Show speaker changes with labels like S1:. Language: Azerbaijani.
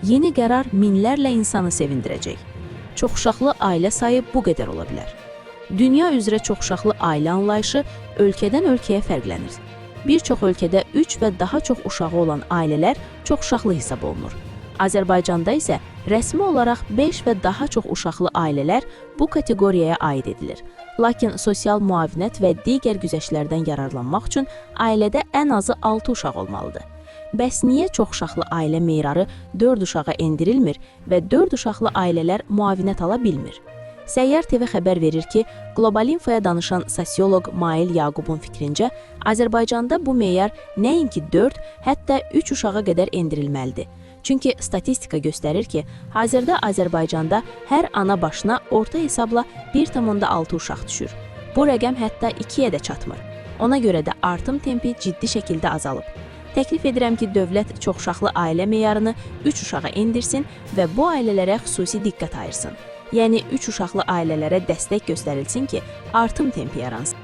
S1: Yeni qərar minlərlə insanı sevindirəcək. Çoxuşaqlı ailə sayı bu qədər ola bilər. Dünya üzrə çoxuşaqlı ailə anlayışı ölkədən ölkəyə fərqlənir. Bir çox ölkədə 3 və daha çox uşağı olan ailələr çoxuşaqlı hesab olunur. Azərbaycanda isə rəsmi olaraq 5 və daha çox uşaqlı ailələr bu kateqoriyaya aid edilir. Lakin sosial müavinət və digər güzəştlərdən yararlanmaq üçün ailədə ən azı 6 uşaq olmalıdır. Bəs niyə çoxuşaqlı ailə meyarı 4 uşağa endirilmir və 4 uşaqlı ailələr müavinət ala bilmir? Səyyar TV xəbər verir ki, Qlobal Infoya danışan sosioloq Mail Yaqubun fikrincə, Azərbaycanda bu meyar nəinki 4, hətta 3 uşağa qədər endirilməlidir. Çünki statistika göstərir ki, hazırda Azərbaycanda hər ana başına orta hesabla 1,6 uşaq düşür. Bu rəqəm hətta 2-yə də çatmır. Ona görə də artım tempi ciddi şəkildə azalıb. Təklif edirəm ki, dövlət çoxuşaqlı ailə meyarını 3 uşağa endirsin və bu ailələrə xüsusi diqqət ayırsın. Yəni 3 uşaqlı ailələrə dəstək göstərilsin ki, artım tempi yaransın.